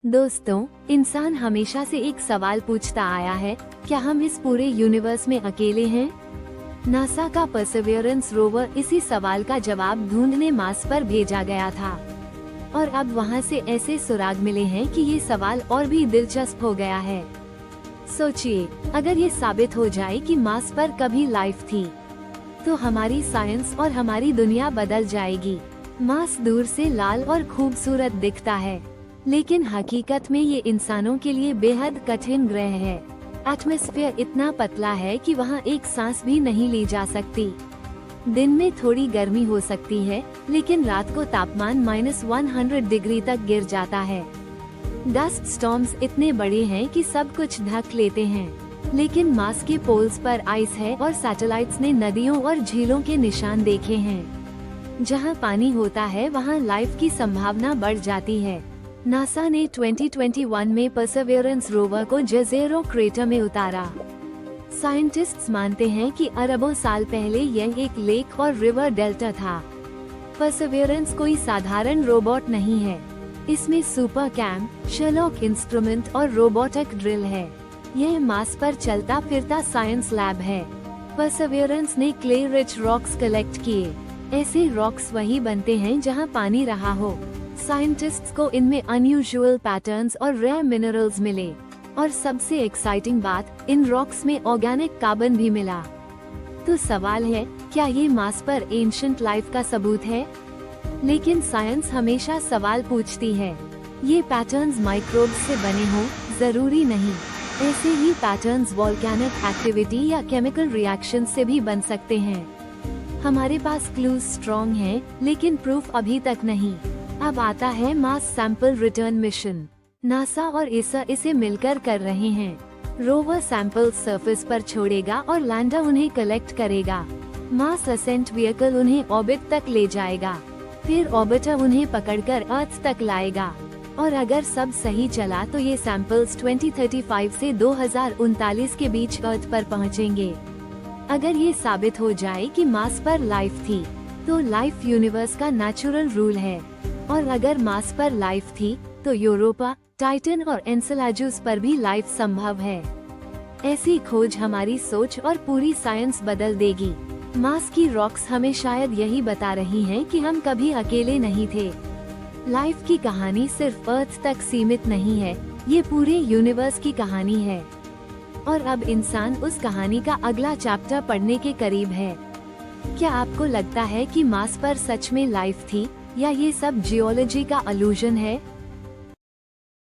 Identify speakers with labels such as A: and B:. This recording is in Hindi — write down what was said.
A: दोस्तों, इंसान हमेशा से एक सवाल पूछता आया है, क्या हम इस पूरे यूनिवर्स में अकेले हैं? नासा का परसेवरेंस रोवर इसी सवाल का जवाब ढूंढने मार्स पर भेजा गया था और अब वहां से ऐसे सुराग मिले हैं कि ये सवाल और भी दिलचस्प हो गया है। सोचिए, अगर ये साबित हो जाए कि मार्स पर कभी लाइफ थी, तो हमारी साइंस और हमारी दुनिया बदल जाएगी। मार्स दूर से लाल और खूबसूरत दिखता है, लेकिन हकीकत में ये इंसानों के लिए बेहद कठिन ग्रह है। एटमॉस्फेयर इतना पतला है कि वहाँ एक सांस भी नहीं ली जा सकती। दिन में थोड़ी गर्मी हो सकती है, लेकिन रात को तापमान -100 डिग्री तक गिर जाता है। डस्ट स्टॉर्म्स इतने बड़े हैं कि सब कुछ ढक लेते हैं, लेकिन मार्स के पोल्स पर आइस है और सैटेलाइट्स ने नदियों और झीलों के निशान देखे हैं। जहाँ पानी होता है वहाँ लाइफ की संभावना बढ़ जाती है। नासा ने 2021 में परसेवरेंस रोवर को जेज़ेरो क्रेटर में उतारा। साइंटिस्ट्स मानते हैं कि अरबों साल पहले यह एक लेक और रिवर डेल्टा था। परसेवरेंस कोई साधारण रोबोट नहीं है। इसमें सुपर कैम, शर्लॉक इंस्ट्रूमेंट और रोबोटिक ड्रिल है। यह मार्स पर चलता फिरता साइंस लैब है। परसेवरेंस ने क्ले रिच रॉक्स कलेक्ट किए। ऐसे रॉक्स वही बनते हैं जहां पानी रहा हो। साइंटिस्ट्स को इनमें अनयूजुअल पैटर्न्स और रेयर मिनरल्स मिले, और सबसे एक्साइटिंग बात, इन रॉक्स में ऑर्गेनिक कार्बन भी मिला। तो सवाल है, क्या ये मार्स पर एंशिएंट लाइफ का सबूत है? लेकिन साइंस हमेशा सवाल पूछती है, ये पैटर्न्स माइक्रोब्स से बने हों? जरूरी नहीं। ऐसे ही पैटर्न्स वोल्केनिक एक्टिविटी या केमिकल रिएक्शन से भी बन सकते हैं। हमारे पास क्लूज स्ट्रॉन्ग हैं, लेकिन प्रूफ अभी तक नहीं। अब आता है Mars sample return mission. NASA और ईसा इसे मिलकर कर रहे हैं। रोवर सैंपल सरफेस पर छोड़ेगा और लैंडर उन्हें कलेक्ट करेगा। मार्स असेंट व्हीकल उन्हें ऑर्बिट तक ले जाएगा, फिर ऑर्बिटर उन्हें पकड़कर अर्थ तक लाएगा। और अगर सब सही चला तो ये सैंपल्स 2035 से 2039 के बीच अर्थ पर पहुंचेंगे। अगर ये साबित हो जाए कि मार्स पर लाइफ थी, तो लाइफ यूनिवर्स का नेचुरल रूल है। और अगर मार्स पर लाइफ थी, तो यूरोपा, टाइटन और एन्सेलाडस पर भी लाइफ संभव है। ऐसी खोज हमारी सोच और पूरी साइंस बदल देगी। मार्स की रॉक्स हमें शायद यही बता रही हैं कि हम कभी अकेले नहीं थे। लाइफ की कहानी सिर्फ अर्थ तक सीमित नहीं है, ये पूरे यूनिवर्स की कहानी है। और अब इंसान उस कहानी का अगला चैप्टर पढ़ने के करीब है। क्या आपको लगता है कि मार्स पर सच में लाइफ थी, या ये सब जियोलॉजी का इल्यूजन है?